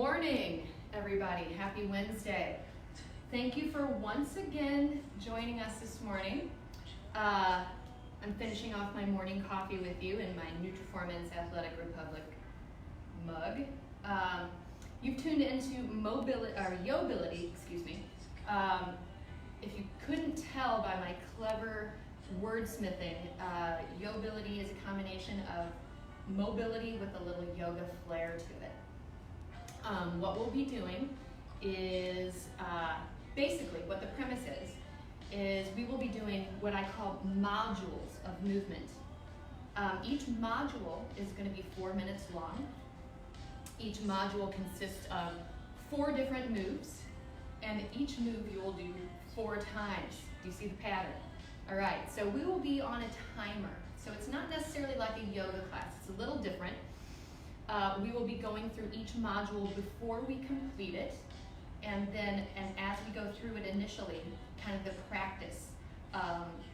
morning, everybody. Happy Wednesday. Thank you for once again joining us this morning. I'm finishing off my morning coffee with you in my Nutriformance Athletic Republic mug. You've tuned into Yo-bility, excuse me. If you couldn't tell by my clever wordsmithing, Yo-bility is a combination of mobility with a little yoga flair to it. What we'll be doing is, basically what the premise is we will be doing what I call modules of movement. Each module is going to be 4 minutes long. Each module consists of 4 different moves, and each move you will do 4 times. Do you see the pattern? All right, so we will be on a timer. So it's not necessarily like a yoga class, it's a little different. We will be going through each module before we complete it, and as we go through it initially, kind of the practice,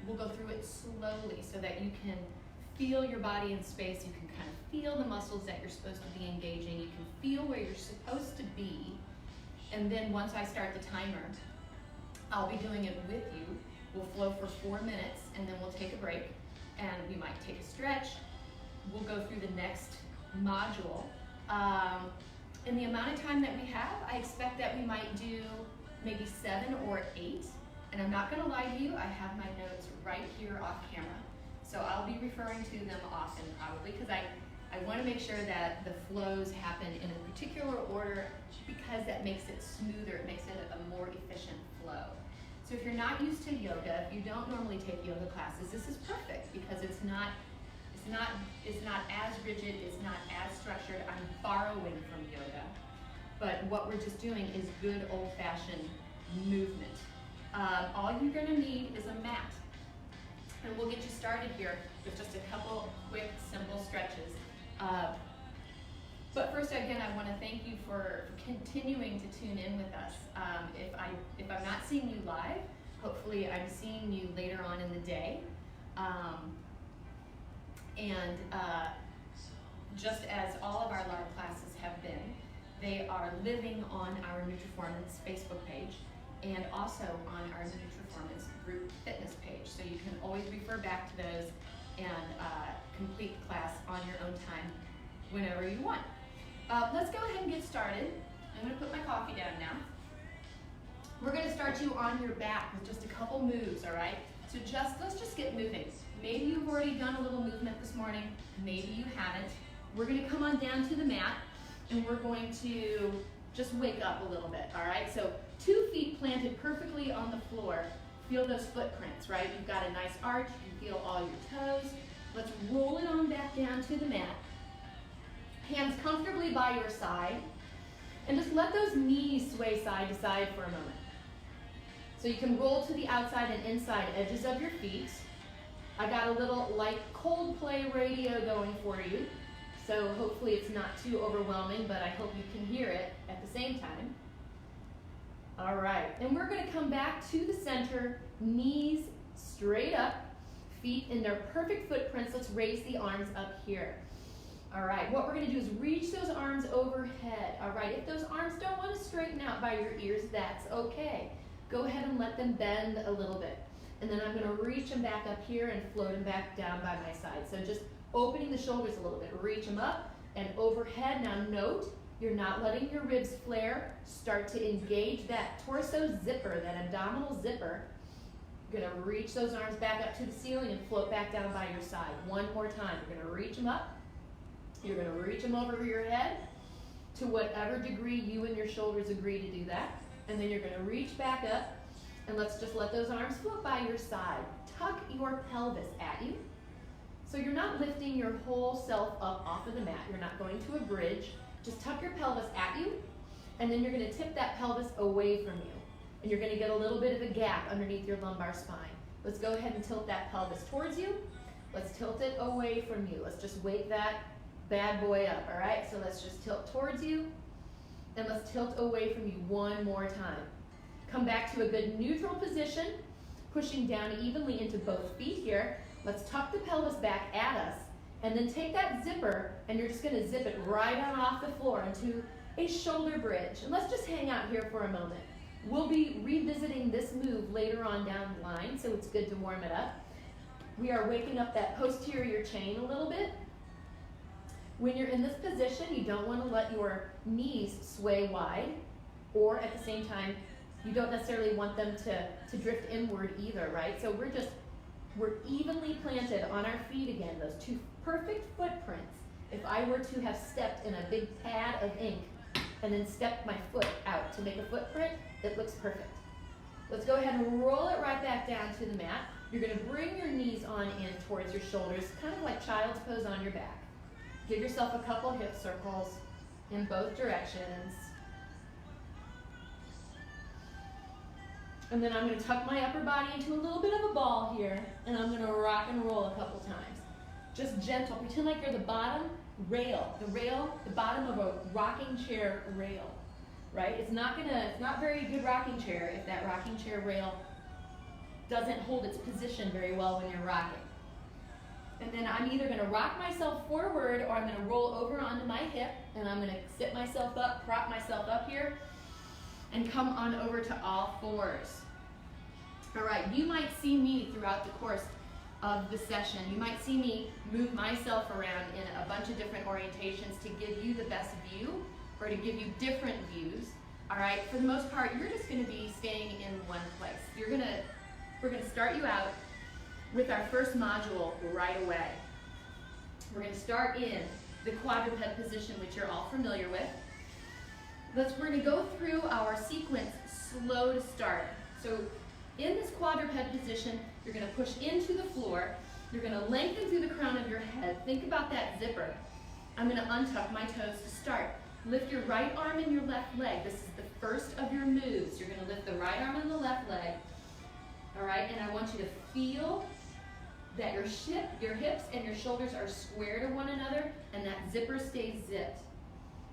we'll go through it slowly so that you can feel your body in space, you can kind of feel the muscles that you're supposed to be engaging, you can feel where you're supposed to be, and then once I start the timer, I'll be doing it with you. We'll flow for 4 minutes, and then we'll take a break, and we might take a stretch. We'll go through the next module. In the amount of time that we have, I expect that we might do maybe 7 or 8. And I'm not going to lie to you, I have my notes right here off camera. So I'll be referring to them often probably because I want to make sure that the flows happen in a particular order because that makes it smoother, it makes it a more efficient flow. So if you're not used to yoga, if you don't normally take yoga classes, this is perfect because it's not as rigid, it's not as structured. I'm borrowing from yoga, but what we're just doing is good old-fashioned movement. All you're going to need is a mat, and we'll get you started here with just a couple quick, simple stretches. But first, again, I want to thank you for continuing to tune in with us. If I'm not seeing you live, hopefully I'm seeing you later on in the day. Just as all of our live classes have been, they are living on our Nutriformance Facebook page and also on our Nutriformance group fitness page. So you can always refer back to those and complete the class on your own time whenever you want. Let's go ahead and get started. I'm going to put my coffee down now. We're going to start you on your back with just a couple moves, all right? So let's just get moving. Maybe you've already done a little movement this morning, maybe you haven't. We're going to come on down to the mat and we're going to just wake up a little bit, all right? So 2 feet planted perfectly on the floor. Feel those footprints, right? You've got a nice arch, you can feel all your toes. Let's roll it on back down to the mat. Hands comfortably by your side, and just let those knees sway side to side for a moment. So you can roll to the outside and inside edges of your feet. I got a little light Coldplay radio going for you, so hopefully it's not too overwhelming, but I hope you can hear it at the same time. All right, and we're going to come back to the center, knees straight up, feet in their perfect footprints. Let's raise the arms up here. All right, what we're going to do is reach those arms overhead. All right, if those arms don't want to straighten out by your ears, that's okay. Go ahead and let them bend a little bit. And then I'm going to reach them back up here and float them back down by my side. So just opening the shoulders a little bit. Reach them up and overhead. Now note, you're not letting your ribs flare. Start to engage that torso zipper, that abdominal zipper. You're going to reach those arms back up to the ceiling and float back down by your side. One more time. You're going to reach them up. You're going to reach them over your head to whatever degree you and your shoulders agree to do that. And then you're going to reach back up. And let's just let those arms float by your side. Tuck your pelvis at you. So you're not lifting your whole self up off of the mat. You're not going to a bridge. Just tuck your pelvis at you. And then you're going to tip that pelvis away from you. And you're going to get a little bit of a gap underneath your lumbar spine. Let's go ahead and tilt that pelvis towards you. Let's tilt it away from you. Let's just wake that bad boy up, all right? So let's just tilt towards you. And let's tilt away from you one more time. Come back to a good neutral position, pushing down evenly into both feet here. Let's tuck the pelvis back at us, and then take that zipper, and you're just going to zip it right on off the floor into a shoulder bridge. And let's just hang out here for a moment. We'll be revisiting this move later on down the line, so it's good to warm it up. We are waking up that posterior chain a little bit. When you're in this position, you don't want to let your knees sway wide, or at the same time, you don't necessarily want them to drift inward either, right? So we're evenly planted on our feet again, those two perfect footprints. If I were to have stepped in a big pad of ink and then stepped my foot out to make a footprint, it looks perfect. Let's go ahead and roll it right back down to the mat. You're going to bring your knees on in towards your shoulders, kind of like child's pose on your back. Give yourself a couple hip circles in both directions. And then I'm going to tuck my upper body into a little bit of a ball here, and I'm going to rock and roll a couple times. Just gentle. Pretend like you're the bottom rail, the bottom of a rocking chair rail, right? It's not very good rocking chair if that rocking chair rail doesn't hold its position very well when you're rocking. And then I'm either going to rock myself forward or I'm going to roll over onto my hip, and I'm going to sit myself up, prop myself up here, and come on over to all fours. All right, you might see me throughout the course of the session. You might see me move myself around in a bunch of different orientations to give you the best view or to give you different views. All right, for the most part, you're just going to be staying in one place. We're going to start you out with our first module right away. We're going to start in the quadruped position, which you're all familiar with. We're going to go through our sequence slow to start. So in this quadruped position, you're going to push into the floor. You're going to lengthen through the crown of your head. Think about that zipper. I'm going to untuck my toes to start. Lift your right arm and your left leg. This is the first of your moves. You're going to lift the right arm and the left leg. All right, and I want you to feel that your hips and your shoulders are square to one another, and that zipper stays zipped.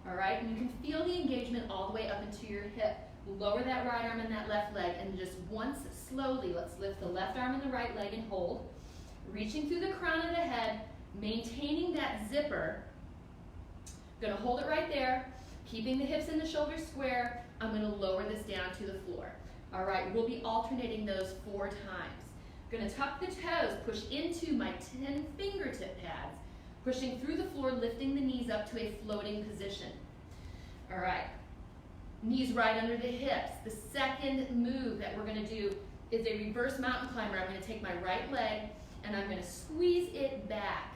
All right, and you can feel the engagement all the way up into your hip. Lower that right arm and that left leg, and just once slowly, let's lift the left arm and the right leg and hold. Reaching through the crown of the head, maintaining that zipper. Gonna hold it right there, keeping the hips and the shoulders square. I'm gonna lower this down to the floor. All right, we'll be alternating those 4 times. Gonna tuck the toes, push into my 10 fingertip pads, pushing through the floor, lifting the knees up to a floating position. All right, knees right under the hips. The second move that we're gonna do is a reverse mountain climber. I'm gonna take my right leg and I'm gonna squeeze it back,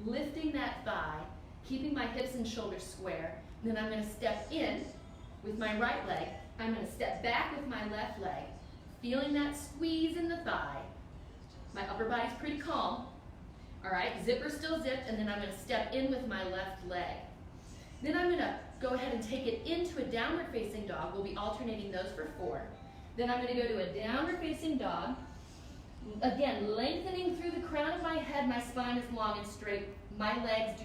lifting that thigh, keeping my hips and shoulders square. And then I'm gonna step in with my right leg. I'm gonna step back with my left leg, feeling that squeeze in the thigh. My upper body's pretty calm. All right, zipper still zipped, and then I'm gonna step in with my left leg. Then I'm gonna go ahead and take it into a downward facing dog. We'll be alternating those for 4. Then I'm gonna go to a downward facing dog. Again, lengthening through the crown of my head, my spine is long and straight. My knees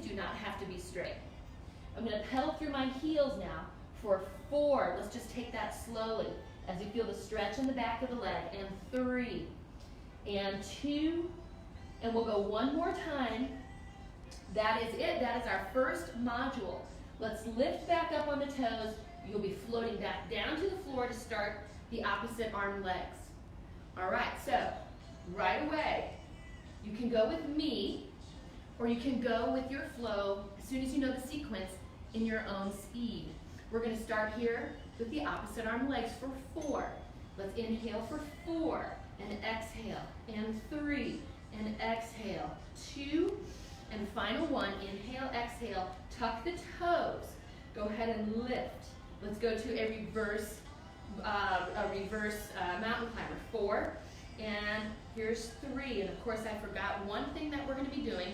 do not have to be straight. I'm gonna pedal through my heels now for 4. Let's just take that slowly as you feel the stretch in the back of the leg. And 3, and 2, and we'll go one more time. That is it. That is our first module. Let's lift back up on the toes. You'll be floating back down to the floor to start the opposite arm legs. All right, so right away, you can go with me, or you can go with your flow as soon as you know the sequence in your own speed. We're going to start here with the opposite arm legs for 4. Let's inhale for 4, and exhale, and 3, and exhale, 2, and final 1. Inhale, exhale, tuck the toes. Go ahead and lift. Let's go to a reverse mountain climber. 4, and here's 3. And of course, I forgot one thing that we're going to be doing.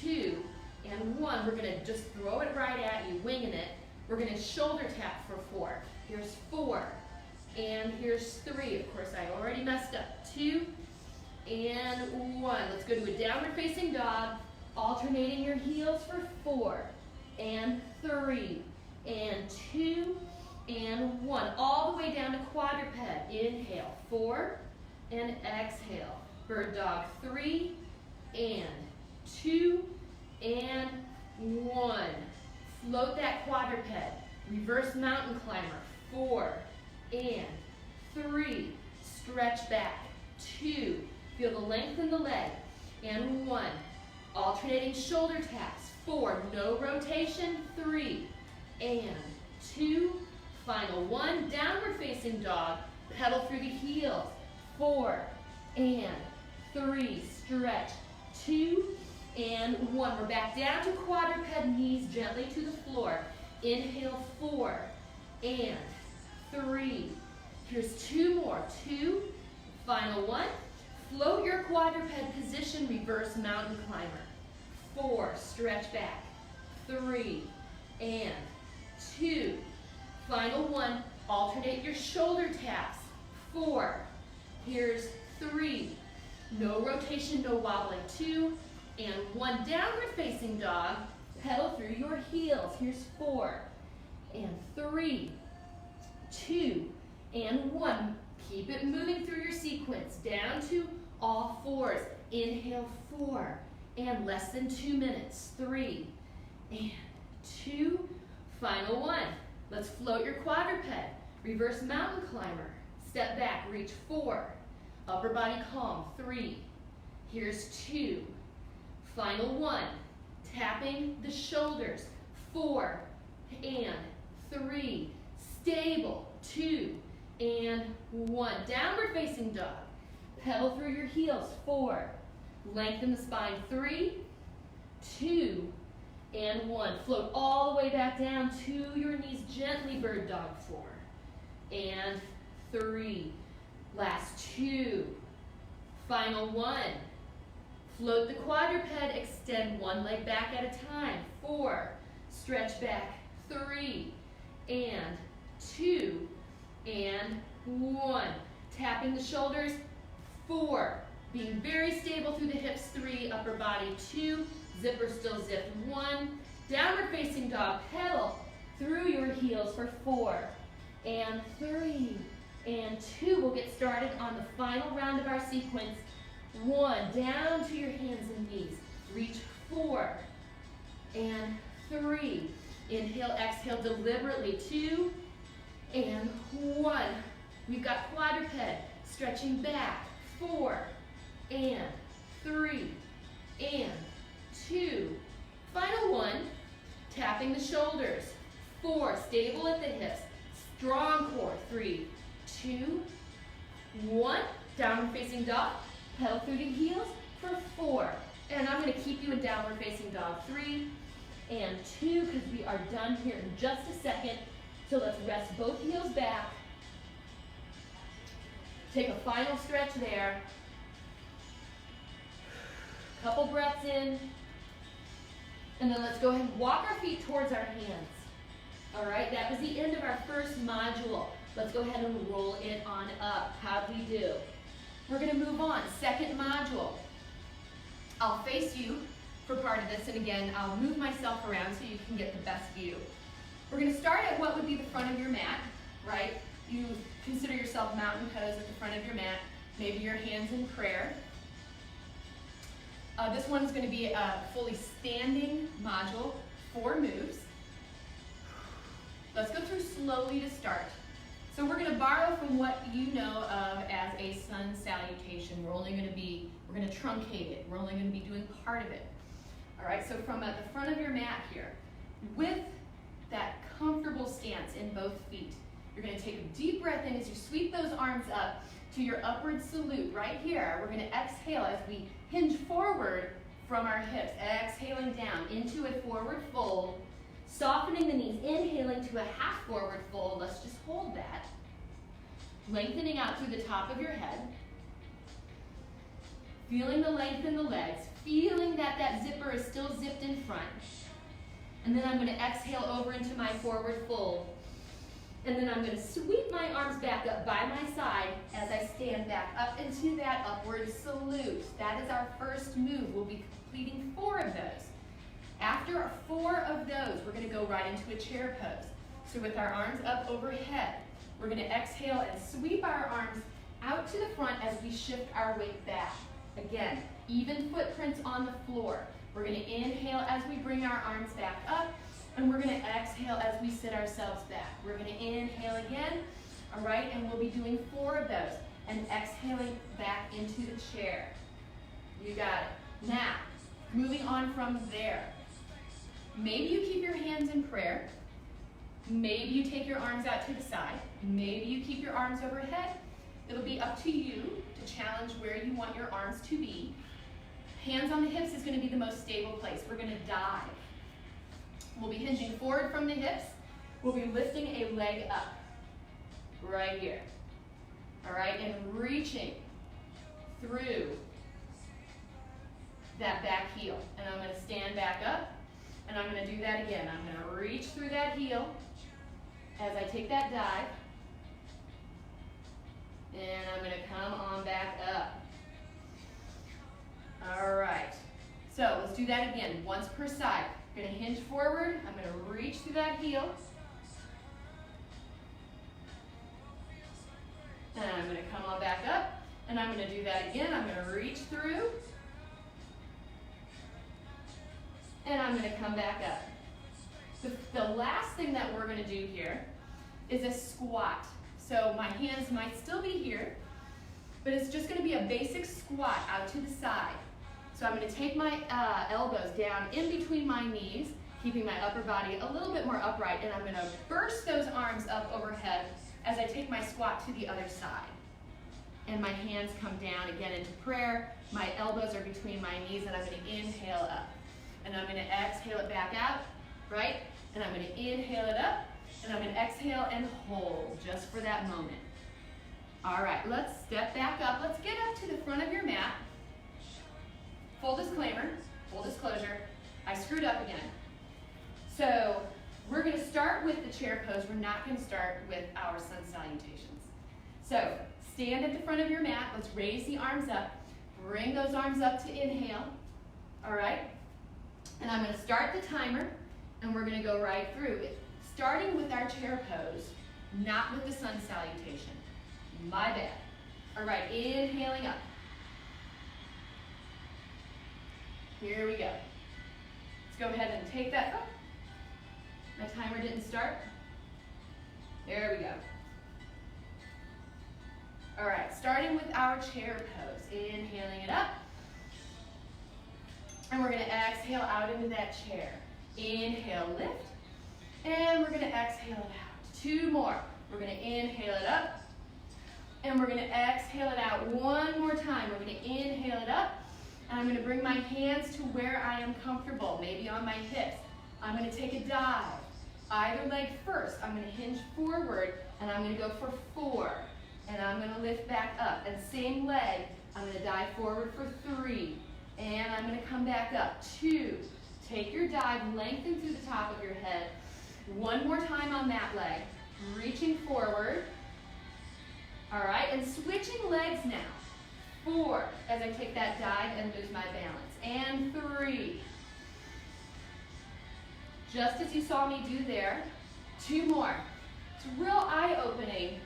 2, and 1. We're going to just throw it right at you, winging it. We're going to shoulder tap for 4. Here's 4, and here's 3. Of course, I already messed up. 2, and 1. Let's go to a downward facing dog, alternating your heels for 4, and 3, and 2, and 1. All the way down to quadruped. Inhale, 4, and exhale. Bird dog, 3, and 2, and 1. Float that quadruped. Reverse mountain climber. 4 and 3. Stretch back. 2. Feel the length in the leg. And 1. Alternating shoulder taps. 4. No rotation. 3 and 2. Final 1. Downward facing dog. Pedal through the heels. 4 and 3. Stretch. 2 and 1. We're back down to quadruped, knees gently to the floor. Inhale, 4 and 3. Here's 2 more. 2. Final 1. Float your quadruped position, reverse mountain climber. 4. Stretch back. 3 and 2. Final 1. Alternate your shoulder taps. 4. Here's 3. No rotation, no wobbling. 2 and 1. Downward facing dog. Pedal through your heels. Here's 4 and 3, 2 and 1. Keep it moving through your sequence. Down to all fours. Inhale, 4 and less than 2 minutes. 3 and 2. Final 1. Let's float your quadruped. Reverse mountain climber. Step back, reach 4. Upper body calm. 3. Here's 2. Final 1. Tapping the shoulders. 4 and 3. Stable. 2 and 1. Downward facing dog. Pedal through your heels. 4. Lengthen the spine. 3, 2, and 1. Float all the way back down to your knees. Gently bird dog. 4 and 3. Last 2. Final 1. Float the quadruped. Extend one leg back at a time. 4. Stretch back. 3 and 2 and 1. Tapping the shoulders. 4. Being very stable through the hips. 3. Upper body. 2. Zipper still zipped. 1. Downward facing dog. Pedal through your heels for 4 and 3 and 2. We'll get started on the final round of our sequence. 1. Down to your hands and knees. Reach 4 and 3. Inhale, exhale deliberately. 2 and 1. We've got quadruped. Stretching back. 4 and 3 and 2. Final 1. Tapping the shoulders. 4. Stable at the hips. Strong core. 3, 2, 1. Downward facing dog. Pedal through the heels for 4. And I'm going to keep you in downward facing dog. 3 and 2, because we are done here in just a second. So let's rest both heels back. Take a final stretch there. Couple breaths in. And then let's go ahead and walk our feet towards our hands. All right, that was the end of our first module. Let's go ahead and roll it on up. How'd we do? We're going to move on. Second module. I'll face you for part of this, and again, I'll move myself around so you can get the best view. We're going to start at what would be the front of your mat, right? You consider yourself mountain pose at the front of your mat, maybe your hands in prayer. This one is going to be a fully standing module, 4 moves. Let's go through slowly to start. So we're going to borrow from what you know of as a sun salutation. We're going to truncate it. We're only going to be doing part of it. All right, so from at the front of your mat here, with that comfortable stance in both feet, you're going to take a deep breath in as you sweep those arms up to your upward salute right here. We're going to exhale as we hinge forward from our hips, exhaling down into a forward fold, softening the knees, inhaling to a half forward fold. Let's just hold that. Lengthening out through the top of your head. Feeling the length in the legs, feeling that that zipper is still zipped in front. And then I'm going to exhale over into my forward fold. And then I'm going to sweep my arms back up by my side as I stand back up into that upward salute. That is our first move. We'll be completing 4 of those. After 4 of those, we're going to go right into a chair pose. So with our arms up overhead, we're going to exhale and sweep our arms out to the front as we shift our weight back. Again, even footprints on the floor. We're going to inhale as we bring our arms back up, And we're gonna exhale as we sit ourselves back. We're gonna inhale again, all right? And we'll be doing 4 of those. And exhaling back into the chair. You got it. Now, moving on from there. Maybe you keep your hands in prayer. Maybe you take your arms out to the side. Maybe you keep your arms overhead. It'll be up to you to challenge where you want your arms to be. Hands on the hips is going to be the most stable place. We're going to dive. We'll be hinging forward from the hips. We'll be lifting a leg up right here. All right, and reaching through that back heel. And I'm going to stand back up, and I'm going to do that again. I'm going to reach through that heel as I take that dive. And I'm going to come on back up. All right, so let's do that again, once per side. I'm going to hinge forward. I'm going to reach through that heel. And I'm going to come on back up, and I'm going to do that again. I'm going to reach through, and I'm going to come back up. The last thing that we're going to do here is a squat. So my hands might still be here, but it's just going to be a basic squat out to the side. So I'm going to take my elbows down in between my knees, keeping my upper body a little bit more upright, and I'm going to burst those arms up overhead as I take my squat to the other side. And my hands come down again into prayer. My elbows are between my knees, and I'm going to inhale up. And I'm going to exhale it back out, right? And I'm going to inhale it up, and I'm going to exhale and hold just for that moment. All right, let's step back up. Let's get up to the front of your mat. Full disclaimer, full disclosure, I screwed up again. So we're going to start with the chair pose. We're not going to start with our sun salutations. So stand at the front of your mat. Let's raise the arms up. Bring those arms up to inhale. All right? And I'm going to start the timer, and we're going to go right through it. Starting with our chair pose, not with the sun salutation. My bad. All right, inhaling up. Here we go. Let's go ahead and take that. Oh, my timer didn't start. There we go. All right, starting with our chair pose. Inhaling it up. And we're going to exhale out into that chair. Inhale, lift. And we're going to exhale it out. 2 more. We're going to inhale it up. And we're going to exhale it out one more time. We're going to inhale it up. And I'm going to bring my hands to where I am comfortable, maybe on my hips. I'm going to take a dive. Either leg first. I'm going to hinge forward, and I'm going to go for 4. And I'm going to lift back up. And same leg, I'm going to dive forward for 3. And I'm going to come back up. 2. Take your dive, lengthen through the top of your head. 1 more time on that leg. Reaching forward. All right, and switching legs now. 4, as I take that dive and lose my balance. And 3. Just as you saw me do there. 2 more. It's real eye-opening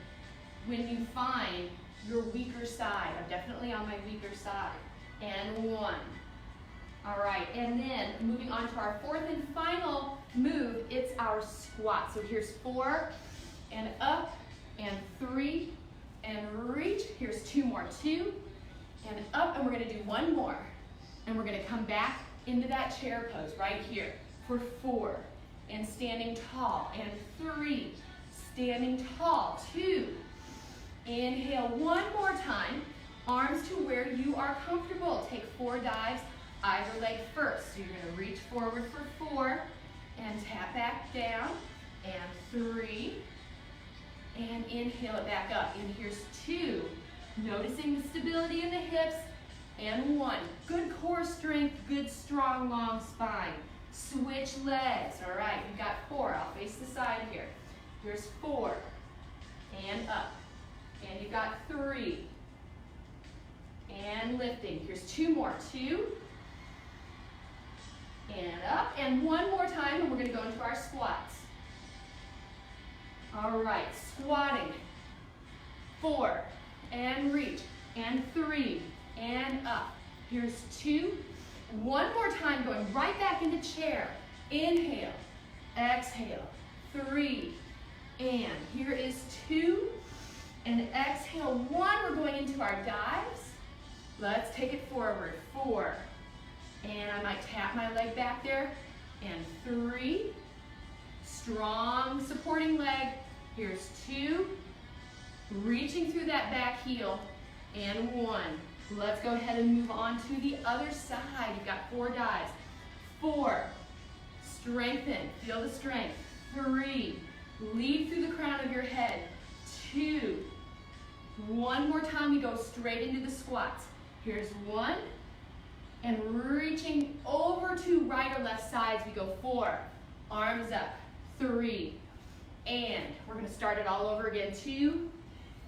when you find your weaker side. I'm definitely on my weaker side. And 1. All right, and then moving on to our 4th and final move, it's our squat. So here's 4, and up, and 3, and reach. Here's 2 more. 2, and up, and we're going to do 1 more. And we're going to come back into that chair pose right here for 4, and standing tall, and 3, standing tall, 2. Inhale 1 more time, arms to where you are comfortable. Take 4 dives, either leg first. So you're going to reach forward for 4, and tap back down, and 3, and inhale it back up. And here's 2. Noticing the stability in the hips, and 1. Good core strength, good strong long spine. Switch legs. All right, you've got 4. I'll face the side here. Here's 4, and up. And you've got 3, and lifting. Here's 2 more. 2, and up. And 1 more time, and we're going to go into our squats. All right, squatting. 4, and reach, and 3, and up. Here's 2. 1 more time, going right back into chair. Inhale, exhale, 3, and here is 2, and exhale, 1. We're going into our dives. Let's take it forward, 4, and I might tap my leg back there, and 3, strong supporting leg. Here's 2, reaching through that back heel, and 1. Let's go ahead and move on to the other side. You've got 4 dives. 4, strengthen, feel the strength. 3, lead through the crown of your head. 2, 1 more time, we go straight into the squats. Here's 1, and reaching over to right or left sides, we go 4, arms up, 3, and we're gonna start it all over again. 2,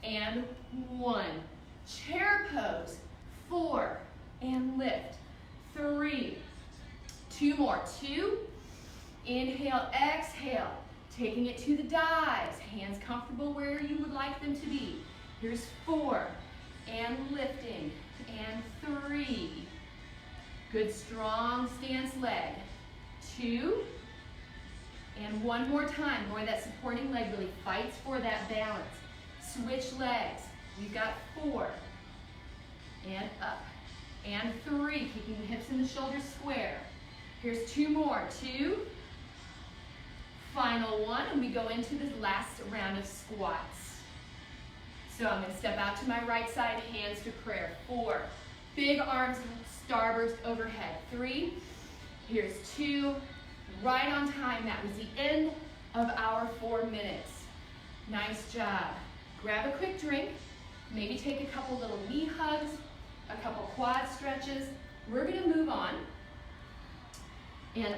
and 1. Chair pose, 4, and lift, 3, 2 more, 2, inhale, exhale, taking it to the dives, hands comfortable where you would like them to be. Here's 4, and lifting, and 3, good strong stance leg, 2, and 1 more time, boy, that supporting leg really fights for that balance. Switch legs, we've got 4, and up, and 3, keeping the hips and the shoulders square. Here's 2 more, 2, final 1, and we go into the last round of squats. So I'm gonna step out to my right side, hands to prayer. 4, big arms, starburst overhead. 3, here's 2, right on time. That was the end of our 4 minutes. Nice job. Grab a quick drink, maybe take a couple little knee hugs, a couple quad stretches. We're gonna move on. And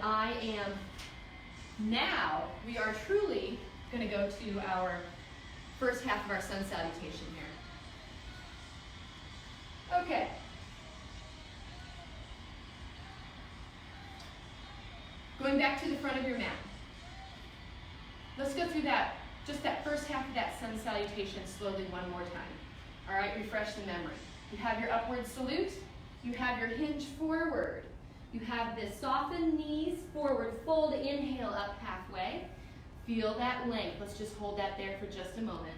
we are truly gonna go to our first half of our sun salutation here. Okay. Going back to the front of your mat. Let's go through that, just that first half of that sun salutation slowly one more time. All right, refresh the memory. You have your upward salute, you have your hinge forward, you have this softened knees, forward fold, inhale up halfway. Feel that length. Let's just hold that there for just a moment.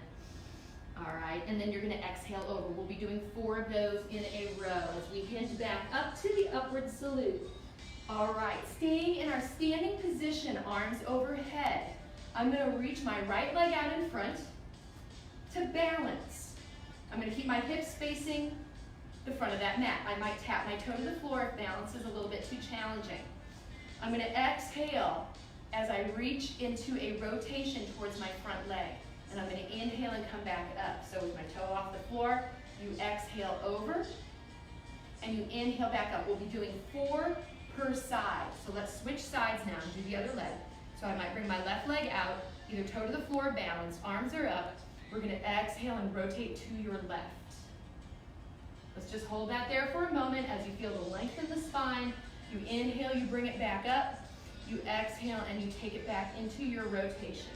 All right, and then you're gonna exhale over. We'll be doing 4 of those in a row as we hinge back up to the upward salute. All right, staying in our standing position, arms overhead. I'm gonna reach my right leg out in front to balance. I'm gonna keep my hips facing the front of that mat. I might tap my toe to the floor if balance is a little bit too challenging. I'm gonna exhale as I reach into a rotation towards my front leg. And I'm gonna inhale and come back up. So with my toe off the floor, you exhale over, and you inhale back up. We'll be doing 4 per side. So let's switch sides now and do the other leg. So I might bring my left leg out, either toe to the floor, balance, arms are up. We're gonna exhale and rotate to your left. Let's just hold that there for a moment as you feel the length in the spine. You inhale, you bring it back up. You exhale and you take it back into your rotation.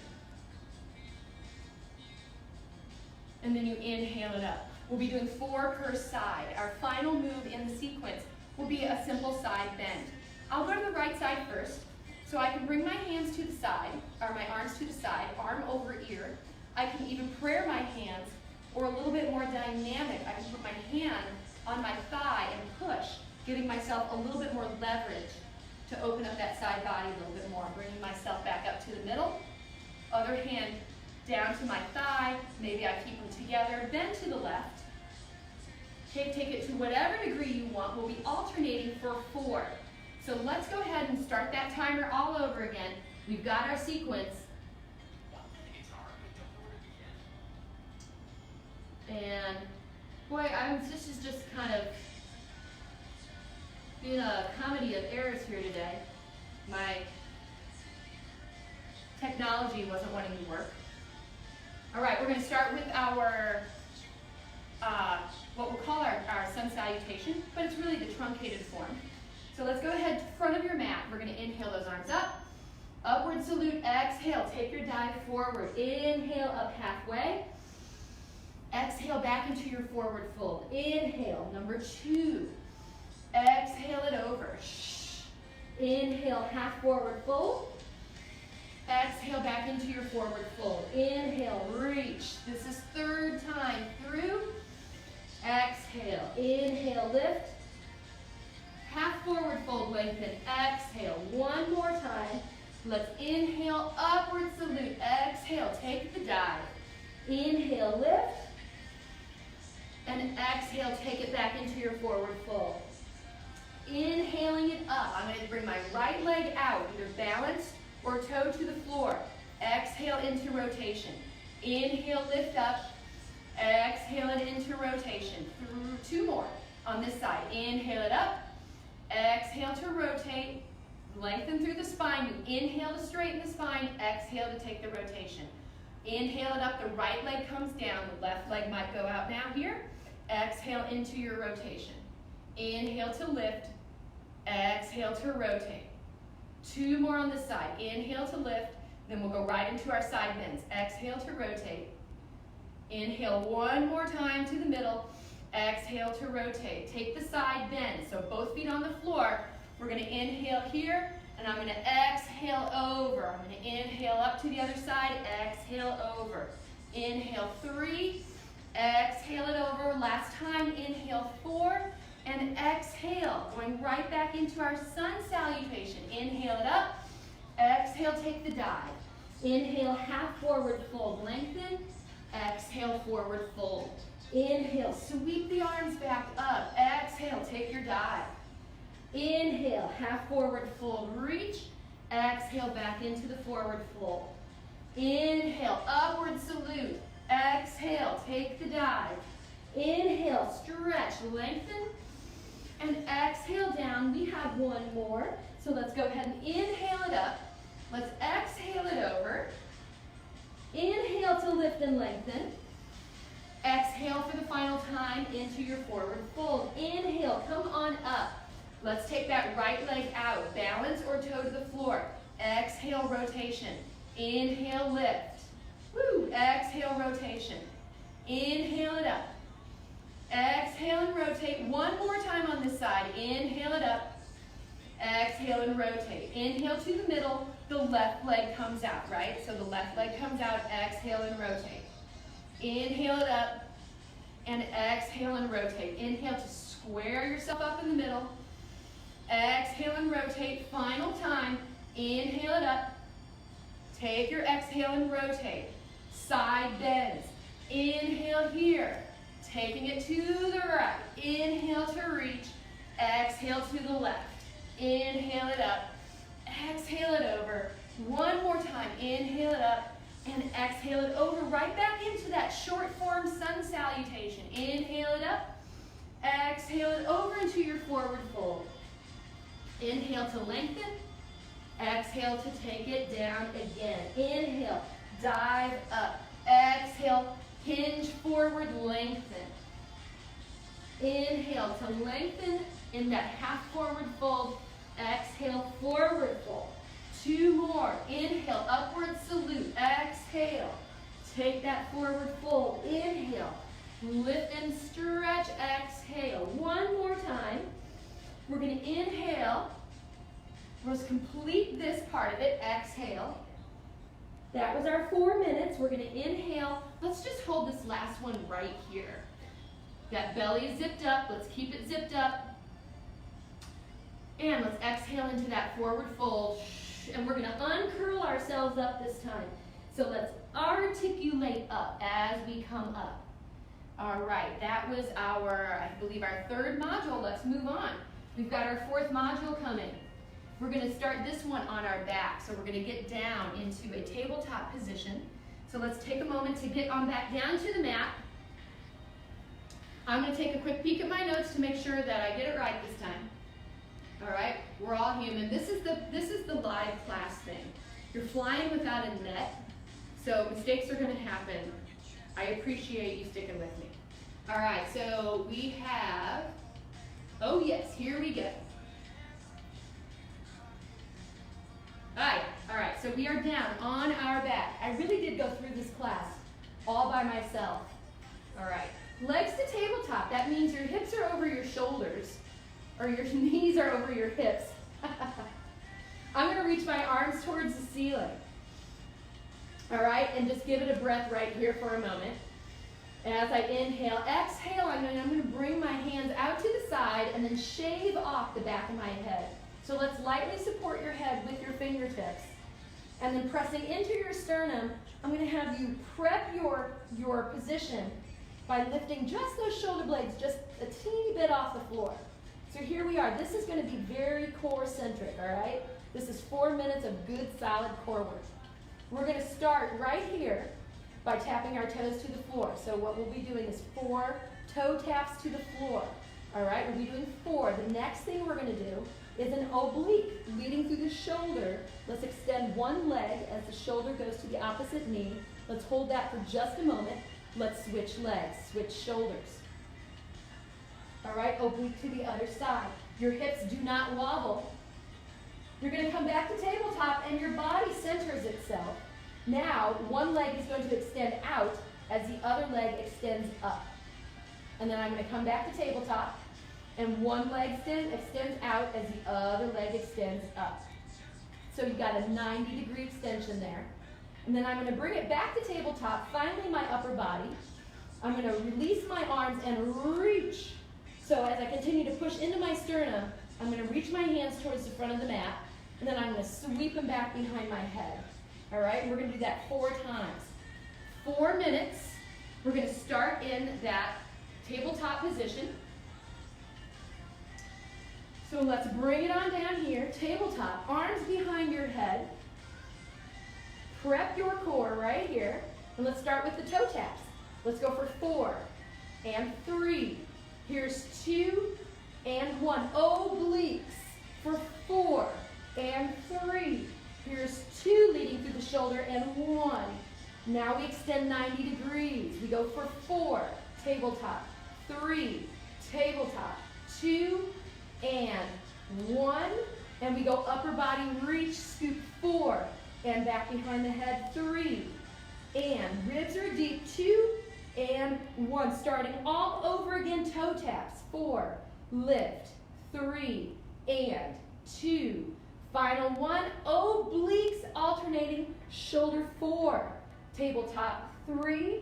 And then you inhale it up. We'll be doing 4 per side. Our final move in the sequence will be a simple side bend. I'll go to the right side first. So I can bring my hands to the side, or my arms to the side, arm over ear. I can even prayer my hands, or a little bit more dynamic. I can put my hand on my thigh and push, giving myself a little bit more leverage to open up that side body a little bit more. Bringing myself back up to the middle. Other hand down to my thigh. Maybe I keep them together. Then to the left. Take it to whatever degree you want. We'll be alternating for 4. So let's go ahead and start that timer all over again. We've got our sequence. And boy, this is just kind of being a comedy of errors here today. My technology wasn't wanting to work. All right, we're going to start with our, what we'll call our sun salutation, but it's really the truncated form. So let's go ahead, front of your mat. We're going to inhale those arms up. Upward salute, exhale, take your dive forward. Inhale up halfway. Exhale back into your forward fold. Inhale, number 2. Exhale it over. Inhale, half forward fold. Exhale back into your forward fold. Inhale, reach. This is third time through. Exhale, inhale, lift. Half forward fold, lengthen. Exhale, one more time. Let's inhale, upward salute. Exhale, take the dive. Inhale, lift. And exhale, take it back into your forward fold. Inhaling it up. I'm going to bring my right leg out, either balanced or toe to the floor. Exhale into rotation. Inhale, lift up. Exhale it into rotation. Two more on this side. Inhale it up. Exhale to rotate. Lengthen through the spine. You inhale to straighten the spine. Exhale to take the rotation. Inhale it up. The right leg comes down. The left leg might go out now here. Exhale into your rotation. Inhale to lift. Exhale to rotate. Two more on this side. Inhale to lift. Then we'll go right into our side bends. Exhale to rotate. Inhale one more time to the middle. Exhale to rotate. Take the side bend. So both feet on the floor. We're going to inhale here, and I'm going to exhale over. I'm going to inhale up to the other side. Exhale over. Inhale 3. Exhale it over. Last time. Inhale 4. And exhale. Going right back into our sun salutation. Inhale it up. Exhale, take the dive. Inhale, half forward fold. Lengthen. Exhale, forward fold. Inhale, sweep the arms back up. Exhale, take your dive. Inhale, half forward fold, reach. Exhale, back into the forward fold. Inhale, upward salute. Exhale, take the dive. Inhale, stretch, lengthen. And exhale down. We have one more. So let's go ahead and inhale it up. Let's exhale it over. Inhale to lift and lengthen. Exhale for the final time into your forward fold. Inhale, come on up. Let's take that right leg out. Balance or toe to the floor. Exhale, rotation. Inhale, lift. Woo. Exhale, rotation. Inhale it up. Exhale and rotate. One more time on this side. Inhale it up. Exhale and rotate. Inhale to the middle. The left leg comes out, right? So the left leg comes out. Exhale and rotate. Inhale it up. And exhale and rotate. Inhale to square yourself up in the middle. Exhale and rotate. Final time. Inhale it up. Take your exhale and rotate. Side bends. Inhale here. Taking it to the right. Inhale to reach. Exhale to the left. Inhale it up. Exhale it over. One more time. Inhale it up. And exhale it over. Right back into that short form sun salutation. Inhale it up. Exhale it over into your forward fold. Inhale to lengthen. Exhale to take it down again. Inhale. Dive up. Exhale. Hinge forward, lengthen. Inhale to lengthen in that half forward fold. Exhale, forward fold. Two more. Inhale, upward salute. Exhale. Take that forward fold. Inhale. Lift and stretch. Exhale. One more time. We're going to inhale. Let's complete this part of it. Exhale. That was our 4 minutes. We're going to inhale. Let's just hold this last one right here. That belly is zipped up. Let's keep it zipped up. And let's exhale into that forward fold. And we're going to uncurl ourselves up this time. So let's articulate up as we come up. All right, that was our, I believe, our third module. Let's move on. We've got our fourth module coming. We're going to start this one on our back. So we're going to get down into a tabletop position. So let's take a moment to get on back down to the mat. I'm going to take a quick peek at my notes to make sure that I get it right this time. All right, we're all human. This is the live class thing. You're flying without a net, so mistakes are going to happen. I appreciate you sticking with me. All right, so we have, oh yes, here we go. All right, so we are down on our back. I really did go through this class all by myself. All right, legs to tabletop. That means your hips are over your shoulders, or your knees are over your hips. I'm gonna reach my arms towards the ceiling. All right, and just give it a breath right here for a moment. As I inhale, exhale, I'm going to bring my hands out to the side and then shave off the back of my head. So let's lightly support your head with your fingertips. And then pressing into your sternum, I'm going to have you prep your position by lifting just those shoulder blades just a teeny bit off the floor. So here we are. This is going to be very core centric, all right? This is 4 minutes of good solid core work. We're going to start right here by tapping our toes to the floor. So what we'll be doing is 4 toe taps to the floor. All right, we'll be doing 4. The next thing we're going to do is an oblique leading through the shoulder. Let's extend one leg as the shoulder goes to the opposite knee. Let's hold that for just a moment. Let's switch legs, switch shoulders. All right, oblique to the other side. Your hips do not wobble. You're going to come back to tabletop and your body centers itself. Now, one leg is going to extend out as the other leg extends up. And then I'm going to come back to tabletop, and one leg extends out as the other leg extends up. So you've got a 90-degree extension there. And then I'm going to bring it back to tabletop, finally my upper body. I'm going to release my arms and reach. So as I continue to push into my sternum, I'm going to reach my hands towards the front of the mat, and then I'm going to sweep them back behind my head. All right, we're going to do that 4 times. 4 minutes. We're going to start in that tabletop position. So let's bring it on down here. Tabletop, arms behind your head. Prep your core right here. And let's start with the toe taps. Let's go for 4 and 3. Here's 2 and 1. Obliques for 4 and 3. Here's 2 leading through the shoulder and 1. Now we extend 90 degrees. We go for 4, tabletop, 3, tabletop, 2, and 1. And we go upper body reach, scoop 4, and back behind the head, 3. And ribs are deep, 2 and 1. Starting all over again, toe taps, 4, lift, 3, and 2. Final 1, obliques alternating, shoulder 4, tabletop 3,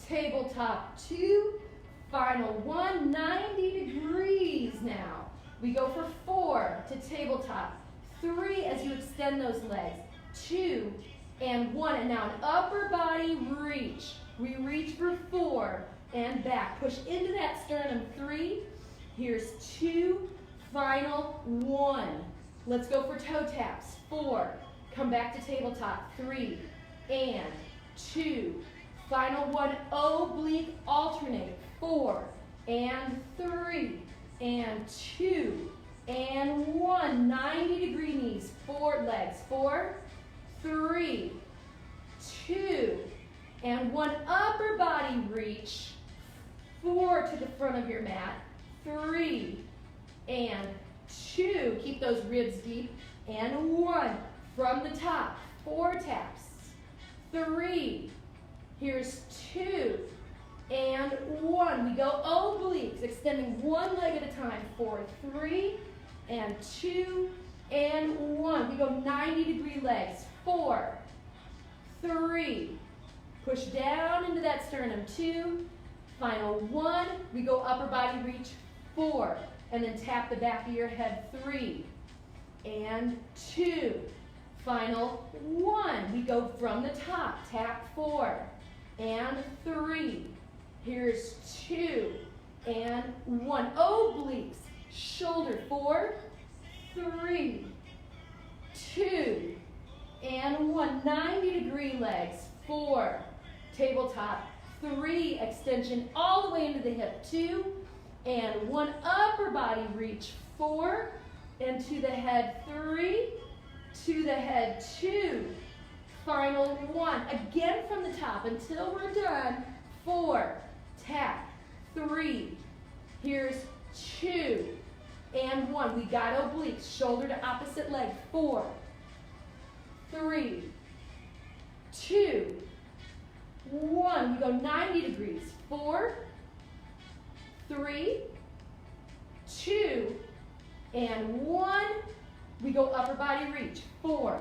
tabletop 2, final 1, 90 degrees now. We go for 4 to tabletop, 3 as you extend those legs, 2 and 1, and now an upper body reach. We reach for 4 and back. Push into that sternum, 3, here's 2, final 1. Let's go for toe taps, 4, come back to tabletop, 3, and 2, final 1, oblique alternate, 4, and 3, and 2, and 1, 90-degree knees, 4 legs, 4, 3, 2, and 1, upper body reach, 4 to the front of your mat, 3, and 2, keep those ribs deep, and 1, from the top, 4 taps, 3, here's 2, and 1, we go obliques, extending one leg at a time, 4, 3, and 2, and 1, we go 90-degree legs, 4, 3, push down into that sternum, 2, final 1, we go upper body reach, 4, and then tap the back of your head, 3, and 2, final 1, we go from the top, tap 4, and 3, here's 2, and 1, obliques, shoulder, 4, 3, 2, and 1, 90-degree legs, 4, tabletop, 3, extension all the way into the hip, 2, and 1, upper body reach, 4, and to the head, 3, to the head, 2, final 1, again from the top until we're done, 4, tap, 3, here's 2, and 1, we got obliques, shoulder to opposite leg, 4, 3, 2, 1, we go 90 degrees, 4, 3, 2, and 1, we go upper body reach, 4,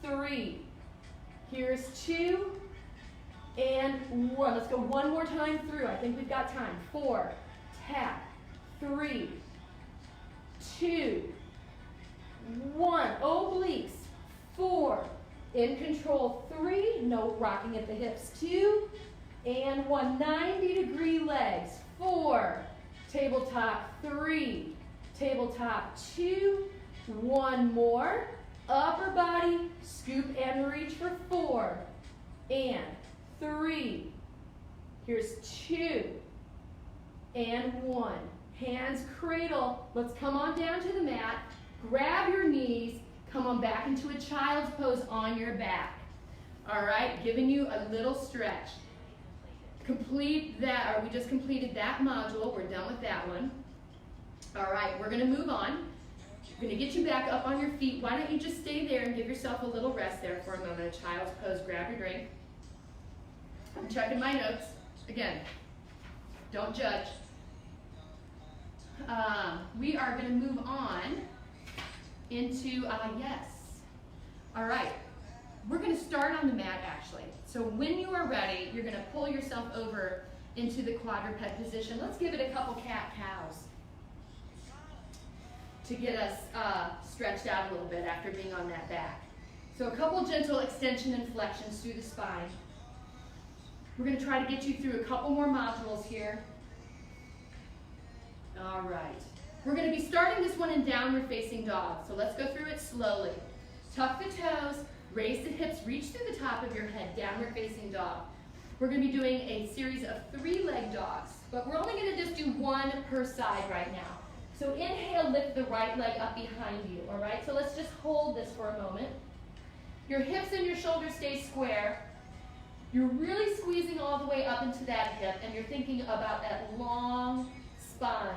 3, Here's 2 and 1. Let's go one more time through. I think we've got time. 4, tap, 3, 2, 1. Obliques. 4, in control. 3, no rocking at the hips. 2 and 1. 90-degree legs. 4, tabletop. 3, tabletop. 2, 1 more. Upper body, scoop and reach for 4 and 3. Here's 2 and 1. Hands cradle. Let's come on down to the mat. Grab your knees. Come on back into a child's pose on your back. All right, giving you a little stretch. Complete that, or we just completed that module. We're done with that one. All right, we're going to move on. I'm going to get you back up on your feet. Why don't you just stay there and give yourself a little rest there for a moment. A child's pose. Grab your drink. I'm checking my notes. Again, don't judge. We are going to move on into, yes. All right. We're going to start on the mat, actually. So when you are ready, you're going to pull yourself over into the quadruped position. Let's give it a couple cat-cows to get us stretched out a little bit after being on that back. So a couple gentle extension and flexions through the spine. We're going to try to get you through a couple more modules here. All right. We're going to be starting this one in downward facing dog. So let's go through it slowly. Tuck the toes, raise the hips, reach through the top of your head, downward facing dog. We're going to be doing a series of 3-leg dogs, but we're only going to just do 1 per side right now. So inhale, lift the right leg up behind you, all right? So let's just hold this for a moment. Your hips and your shoulders stay square. You're really squeezing all the way up into that hip, and you're thinking about that long spine.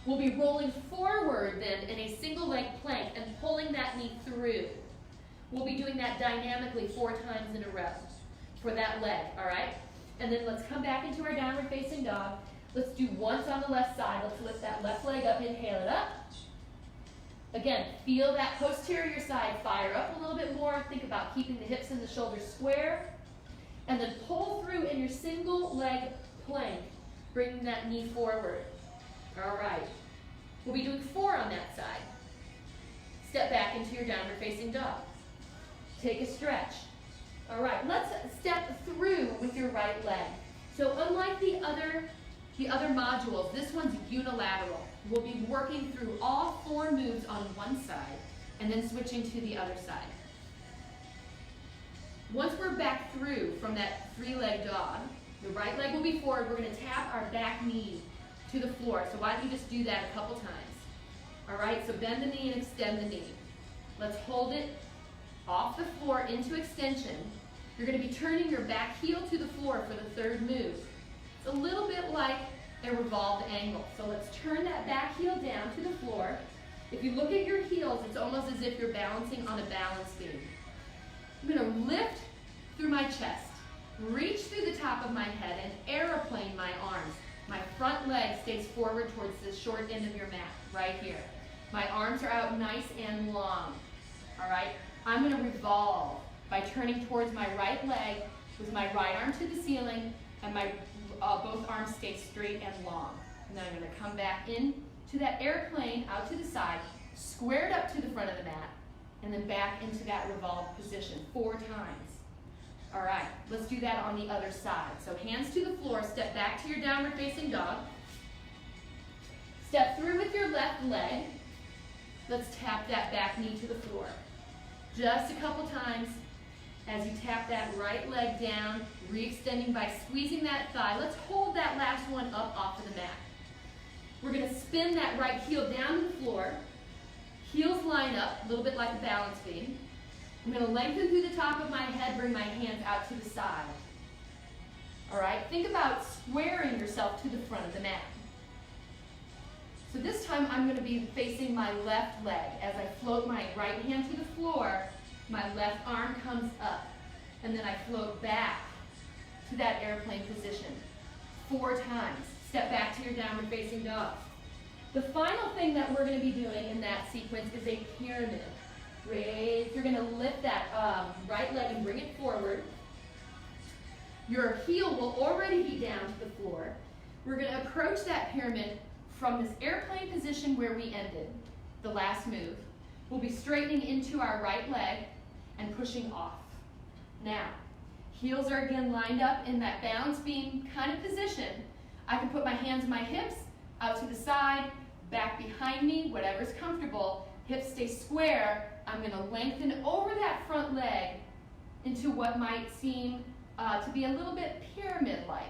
We'll be rolling forward then in a single leg plank and pulling that knee through. We'll be doing that dynamically 4 times in a row for that leg, all right? And then let's come back into our downward facing dog. Let's do once on the left side. Let's lift that left leg up, inhale it up. Again, feel that posterior side fire up a little bit more. Think about keeping the hips and the shoulders square. And then pull through in your single leg plank, bringing that knee forward. All right. We'll be doing 4 on that side. Step back into your downward facing dog. Take a stretch. All right, let's step through with your right leg. So unlike the other modules, this one's unilateral. We'll be working through all 4 moves on one side and then switching to the other side. Once we're back through from that 3-leg dog, the right leg will be forward. We're going to tap our back knee to the floor. So why don't you just do that a couple times? All right, so bend the knee and extend the knee. Let's hold it off the floor into extension. You're going to be turning your back heel to the floor for the 3rd move. It's a little bit like a revolved angle. So let's turn that back heel down to the floor. If you look at your heels, it's almost as if you're balancing on a balance beam. I'm going to lift through my chest, reach through the top of my head, and aeroplane my arms. My front leg stays forward towards the short end of your mat, right here. My arms are out nice and long, all right? I'm going to revolve by turning towards my right leg with my right arm to the ceiling, and my both arms stay straight and long. And then I'm going to come back in to that airplane out to the side, squared up to the front of the mat, and then back into that revolved position 4 times. All right, let's do that on the other side. So hands to the floor, step back to your downward facing dog. Step through with your left leg. Let's tap that back knee to the floor. Just a couple times as you tap that right leg down, re-extending by squeezing that thigh. Let's hold that last one up off of the mat. We're going to spin that right heel down to the floor. Heels line up, a little bit like a balance beam. I'm going to lengthen through the top of my head, bring my hands out to the side. All right, think about squaring yourself to the front of the mat. So this time I'm going to be facing my left leg. As I float my right hand to the floor, my left arm comes up, and then I float back to that airplane position 4 times. Step back to your downward facing dog. The final thing that we're going to be doing in that sequence is a pyramid. Raise. You're going to lift that right leg and bring it forward. Your heel will already be down to the floor. We're going to approach that pyramid from this airplane position where we ended, the last move. We'll be straightening into our right leg and pushing off. Now, heels are again lined up in that balance beam kind of position. I can put my hands on my hips, out to the side, back behind me, whatever's comfortable. Hips stay square. I'm going to lengthen over that front leg into what might seem to be a little bit pyramid-like.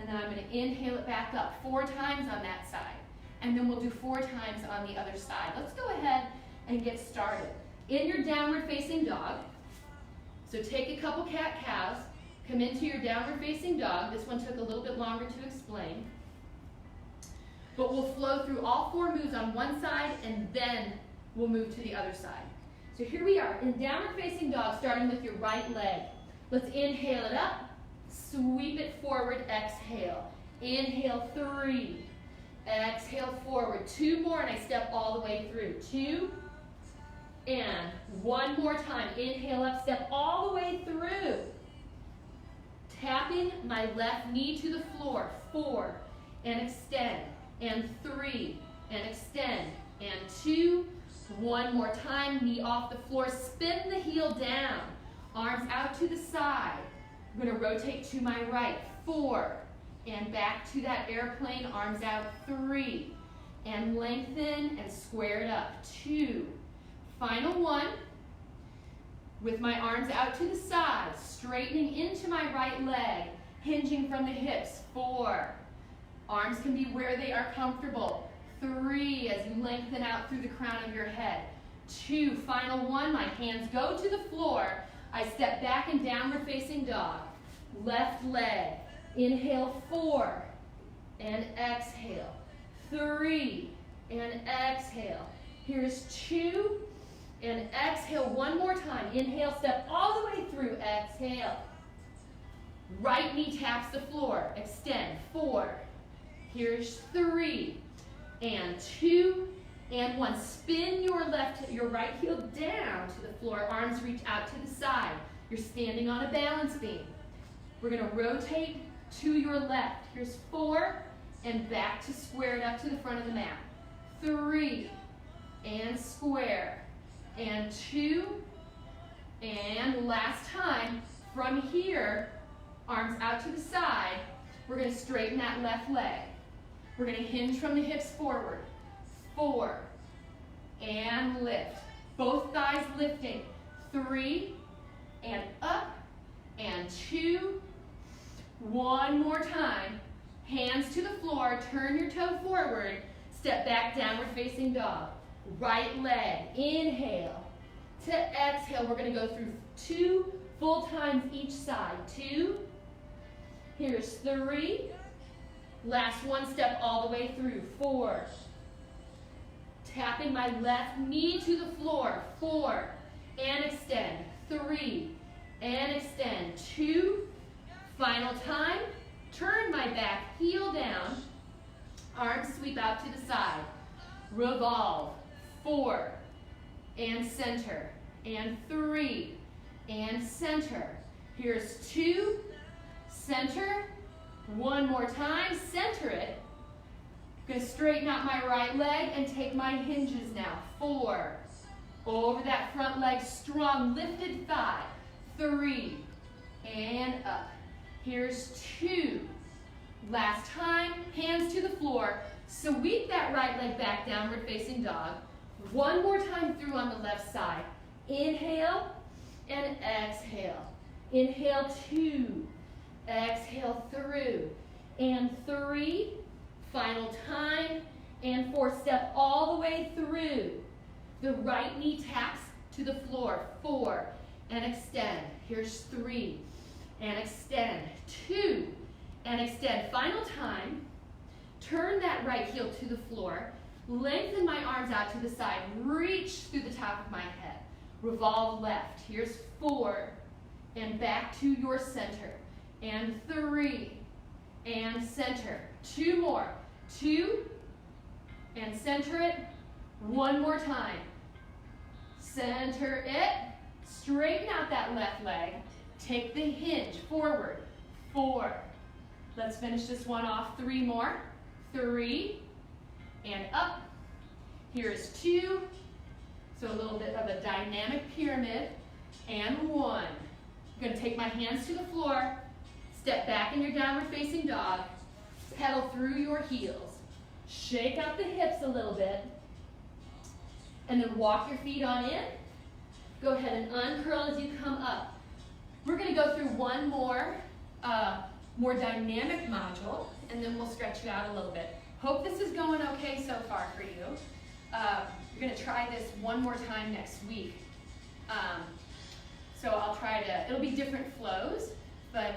And then I'm going to inhale it back up 4 times on that side. And then we'll do 4 times on the other side. Let's go ahead and get started. In your downward facing dog, so take a couple cat-cows, come into your downward facing dog. This one took a little bit longer to explain. But we'll flow through all 4 moves on one side and then we'll move to the other side. So here we are in downward facing dog, starting with your right leg. Let's inhale it up, sweep it forward, exhale. Inhale 3, exhale forward. 2 more and I step all the way through. 2, and 1 more time. Inhale up, step all the way through. Tapping my left knee to the floor. 4, and extend. And 3, and extend. And 2, 1 more time. Knee off the floor. Spin the heel down. Arms out to the side. I'm going to rotate to my right. 4, and back to that airplane. Arms out. 3, and lengthen and square it up. 2. Final 1, with my arms out to the side, straightening into my right leg, hinging from the hips. 4, arms can be where they are comfortable. 3, as you lengthen out through the crown of your head. 2, final 1, my hands go to the floor. I step back in downward facing dog. Left leg, inhale 4, and exhale. 3, and exhale. Here's 2, and exhale 1 more time. Inhale, step all the way through. Exhale. Right knee taps the floor. Extend. 4. Here's 3, and 2, and 1. Spin your right heel down to the floor. Arms reach out to the side. You're standing on a balance beam. We're going to rotate to your left. Here's 4, and back to square it up to the front of the mat. 3, and square. And 2, and last time, from here, arms out to the side, we're going to straighten that left leg. We're going to hinge from the hips forward. 4, and lift. Both thighs lifting. 3, and up, and 2, 1 more time. Hands to the floor, turn your toe forward, step back, downward facing dog. Right leg, inhale to exhale. We're going to go through 2 full times each side. 2, here's 3, last 1, step all the way through. 4, tapping my left knee to the floor. 4, and extend. 3, and extend. 2, final time. Turn my back heel down. Arms sweep out to the side. Revolve. 4, and center, and 3, and center. Here's 2, center, 1 more time, center it. I'm going to straighten out my right leg and take my hinges now. 4, over that front leg, strong, lifted thigh. 3, and up. Here's 2. Last time, hands to the floor. Sweep that right leg back, downward facing dog. 1 more time through on the left side. Inhale and exhale. Inhale 2. Exhale through. And 3. Final time. And 4. Step all the way through. The right knee taps to the floor. 4. And extend. Here's 3. And extend. 2. And extend. Final time. Turn that right heel to the floor. Lengthen my arms out to the side. Reach through the top of my head. Revolve left. Here's 4. And back to your center. And 3. And center. 2 more. 2. And center it. 1 more time. Center it. Straighten out that left leg. Take the hinge forward. 4. Let's finish this one off. 3 more. 3. And up. Here's 2. So a little bit of a dynamic pyramid. And 1. I'm going to take my hands to the floor. Step back in your downward facing dog. Pedal through your heels. Shake out the hips a little bit. And then walk your feet on in. Go ahead and uncurl as you come up. We're going to go through one more dynamic module, and then we'll stretch you out a little bit. Hope this is going okay so far for you. You're going to try this one more time next week. So I'll try to, it'll be different flows, but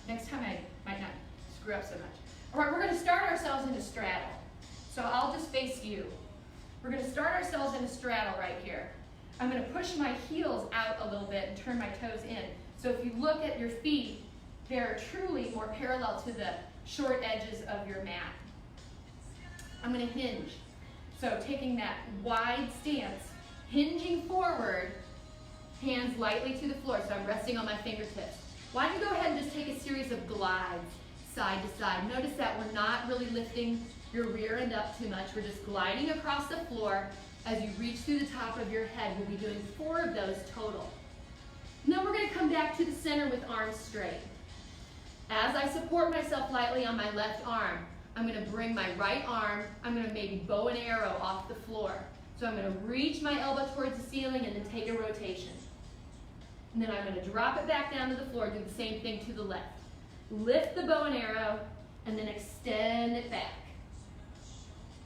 next time I might not screw up so much. All right, we're going to start ourselves in a straddle. So I'll just face you. We're going to start ourselves in a straddle right here. I'm going to push my heels out a little bit and turn my toes in. So if you look at your feet, they're truly more parallel to the short edges of your mat. I'm going to hinge. So taking that wide stance, hinging forward, hands lightly to the floor. So I'm resting on my fingertips. Why don't you go ahead and just take a series of glides side to side. Notice that we're not really lifting your rear end up too much. We're just gliding across the floor. As you reach through the top of your head, we'll be doing 4 of those total. And then we're going to come back to the center with arms straight. As I support myself lightly on my left arm, I'm going to bring my right arm, I'm going to maybe bow and arrow off the floor. So I'm going to reach my elbow towards the ceiling and then take a rotation. And then I'm going to drop it back down to the floor, do the same thing to the left. Lift the bow and arrow, and then extend it back.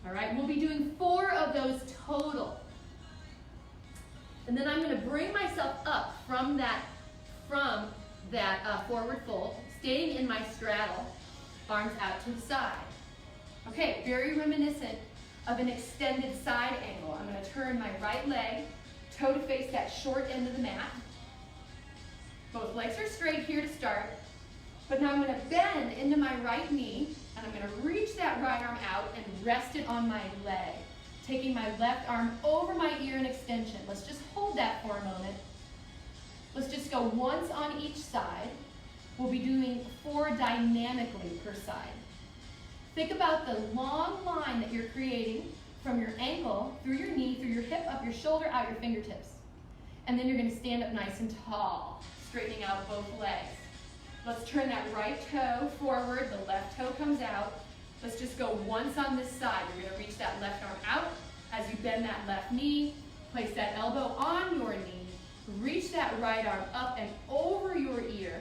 All right, we'll be doing 4 of those total. And then I'm going to bring myself up from that forward fold, staying in my straddle, arms out to the side. Okay, very reminiscent of an extended side angle. I'm going to turn my right leg, toe to face that short end of the mat. Both legs are straight here to start. But now I'm going to bend into my right knee, and I'm going to reach that right arm out and rest it on my leg, taking my left arm over my ear in extension. Let's just hold that for a moment. Let's just go once on each side. We'll be doing 4 dynamically per side. Think about the long line that you're creating from your ankle, through your knee, through your hip, up your shoulder, out your fingertips. And then you're going to stand up nice and tall, straightening out both legs. Let's turn that right toe forward, the left toe comes out. Let's just go once on this side. You're going to reach that left arm out as you bend that left knee, place that elbow on your knee, reach that right arm up and over your ear.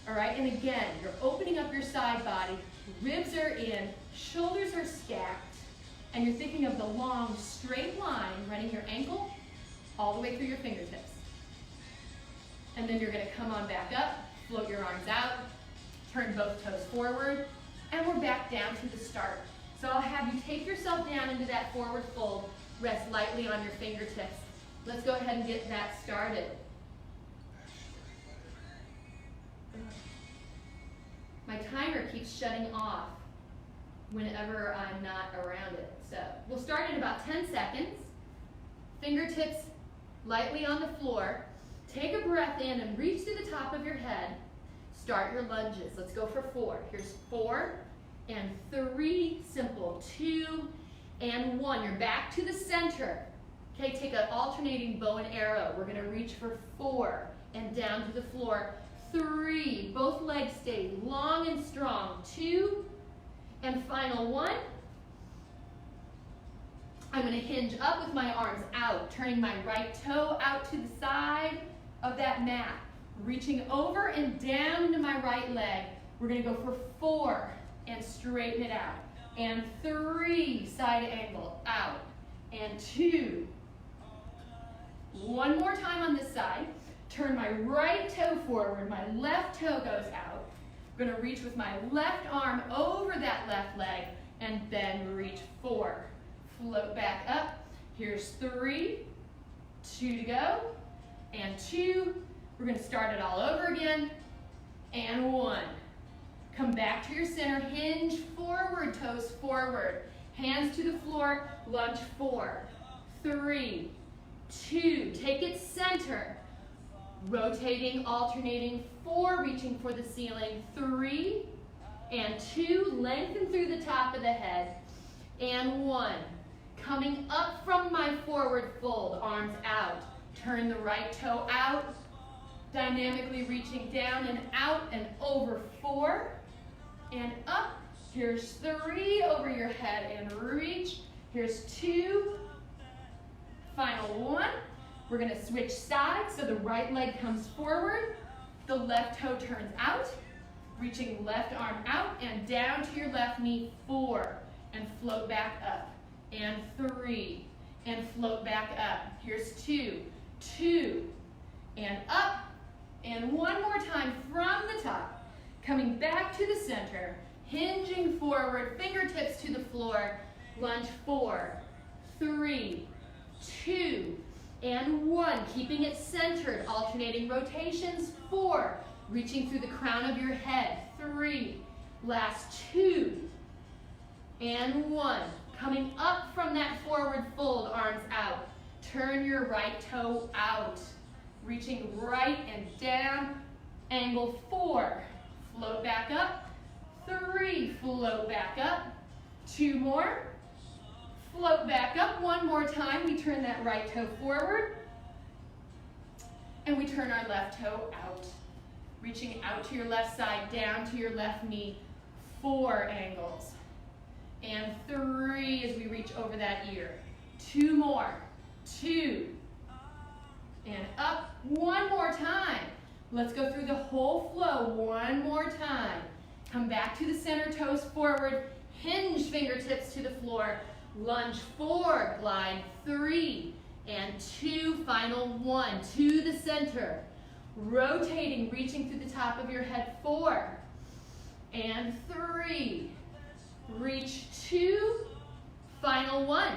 All right, and again, you're opening up your side body, ribs are in, shoulders are stacked, and you're thinking of the long straight line running your ankle all the way through your fingertips. And then you're going to come on back up. Float your arms out, turn both toes forward, and we're back down to the start. So I'll have you take yourself down into that forward fold, rest lightly on your fingertips. Let's go ahead and get that started. My timer keeps shutting off whenever I'm not around it. So we'll start in about 10 seconds. Fingertips lightly on the floor. Take a breath in and reach to the top of your head. Start your lunges. Let's go for 4. Here's 4 and 3, simple. 2 and 1. You're back to the center. Okay, take an alternating bow and arrow. We're going to reach for 4 and down to the floor. 3, both legs stay long and strong. 2 and final 1. I'm going to hinge up with my arms out, turning my right toe out to the side of that mat, reaching over and down into my right leg. We're going to go for 4 and straighten it out, and 3, side angle, out, and 2. One more time on this side. Turn my right toe forward, my left toe goes out. I'm going to reach with my left arm over that left leg, and then reach 4. Float back up. Here's 3, 2 to go, and 2. We're going to start it all over again, and 1. Come back to your center, hinge forward, toes forward, hands to the floor, lunge 4, 3, 2, take it center, rotating, alternating, 4, reaching for the ceiling, 3, and 2, lengthen through the top of the head, and 1. Coming up from my forward fold, arms out, turn the right toe out, dynamically reaching down and out and over, 4, and up. Here's 3 over your head and reach. Here's 2, final 1. We're gonna switch sides, so the right leg comes forward, the left toe turns out, reaching left arm out and down to your left knee, 4, and float back up, and 3, and float back up. Here's 2, 2, and up, and 1 more time from the top, coming back to the center, hinging forward, fingertips to the floor, lunge, 4, 3, 2, and 1, keeping it centered, alternating rotations, 4, reaching through the crown of your head, 3, last 2, and 1, coming up from that forward fold, arms out, turn your right toe out, reaching right and down, angle, 4, float back up, 3, float back up, 2 more, float back up, 1 more time, we turn that right toe forward, and we turn our left toe out, reaching out to your left side, down to your left knee, 4 angles, and 3 as we reach over that ear, 2 more, 2, and up, 1 more time. Let's go through the whole flow 1 more time. Come back to the center, toes forward, hinge fingertips to the floor, lunge, 4, glide, 3, and 2, final 1, to the center, rotating, reaching through the top of your head, 4, and 3, reach, 2, final 1.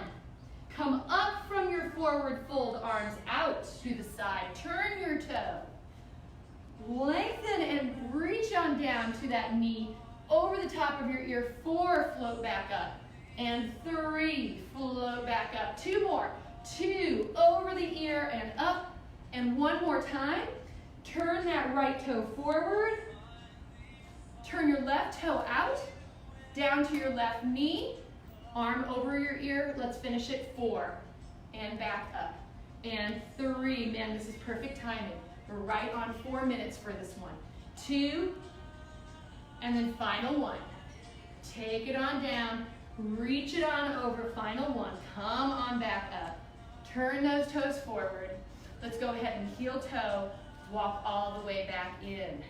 Come up from your forward fold, arms out to the side, turn your toe, lengthen and reach on down to that knee, over the top of your ear, 4, float back up, and 3, float back up, 2 more, 2, over the ear and up, and 1 more time, turn that right toe forward, turn your left toe out, down to your left knee, arm over your ear, let's finish it, 4, and back up, and 3, man, this is perfect timing, we're right on 4 minutes for this one, 2, and then final 1, take it on down, reach it on over, final 1, come on back up, turn those toes forward, let's go ahead and heel toe, walk all the way back in.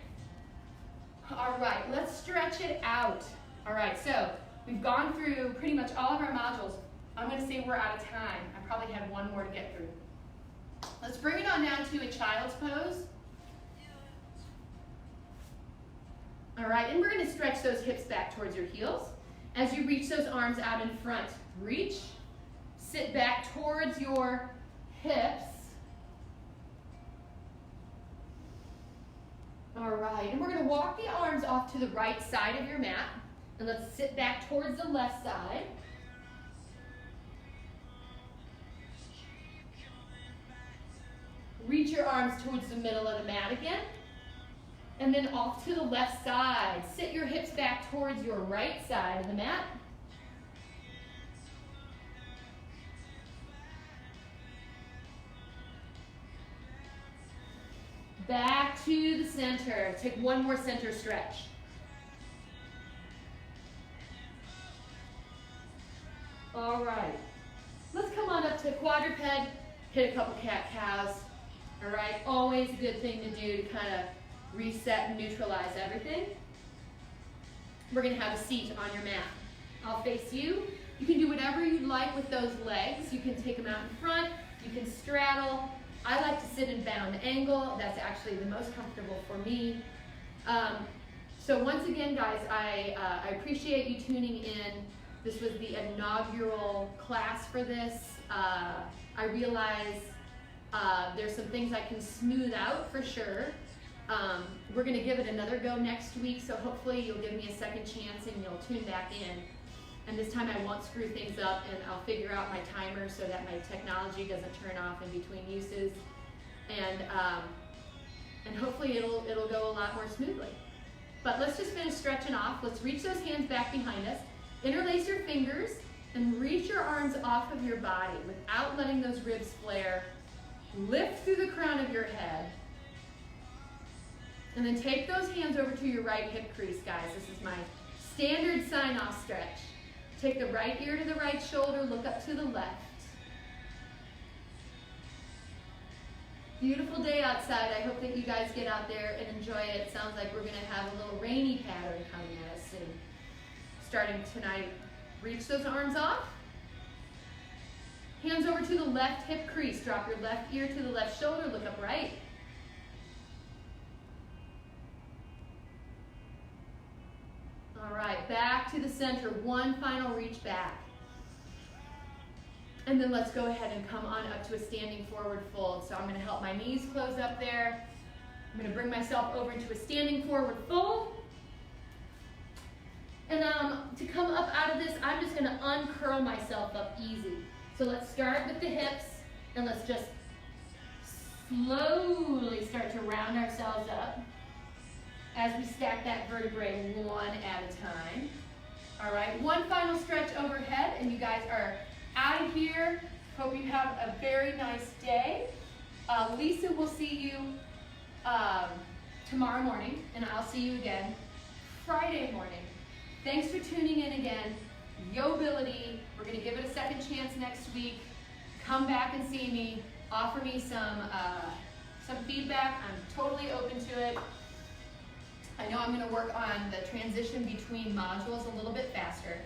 All right, let's stretch it out. All right, so we've gone through pretty much all of our modules. I'm gonna say we're out of time. I probably had 1 more to get through. Let's bring it on down to a child's pose. All right, and we're gonna stretch those hips back towards your heels. As you reach those arms out in front, reach, sit back towards your hips. All right, and we're gonna walk the arms off to the right side of your mat, and let's sit back towards the left side. Reach your arms towards the middle of the mat again, and then off to the left side. Sit your hips back towards your right side of the mat. Back to the center. Take 1 more center stretch. All right. Let's come on up to quadruped, hit a couple cat-cows. All right, always a good thing to do to kind of reset and neutralize everything. We're gonna have a seat on your mat. I'll face you. You can do whatever you'd like with those legs. You can take them out in front, you can straddle. I like to sit in bound angle. That's actually the most comfortable for me. So once again, guys, I appreciate you tuning in. This was the inaugural class for this. I realize there's some things I can smooth out for sure. We're gonna give it another go next week, so hopefully you'll give me a second chance and you'll tune back in. And this time I won't screw things up, and I'll figure out my timer so that my technology doesn't turn off in between uses. And hopefully it'll go a lot more smoothly. But let's just finish stretching off. Let's reach those hands back behind us. Interlace your fingers and reach your arms off of your body without letting those ribs flare. Lift through the crown of your head. And then take those hands over to your right hip crease, guys. This is my standard sign-off stretch. Take the right ear to the right shoulder, look up to the left. Beautiful day outside. I hope that you guys get out there and enjoy it. Sounds like we're going to have a little rainy pattern coming at us soon. Starting tonight, reach those arms off. Hands over to the left hip crease. Drop your left ear to the left shoulder, look up right. All right, back to the center. One final reach back. And then let's go ahead and come on up to a standing forward fold. So I'm going to help my knees close up there. I'm going to bring myself over into a standing forward fold. And to come up out of this, I'm just going to uncurl myself up easy. So let's start with the hips, and let's just slowly start to round ourselves up as we stack that vertebrae one at a time. All right, one final stretch overhead, and you guys are out of here. Hope you have a very nice day. Lisa will see you tomorrow morning, and I'll see you again Friday morning. Thanks for tuning in again. Yo-bility. We're going to give it a second chance next week. Come back and see me. Offer me some feedback. I'm totally open to it. I know I'm going to work on the transition between modules a little bit faster.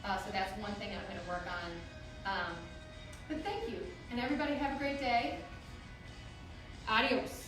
So that's one thing I'm going to work on. But thank you. And everybody have a great day. Adios.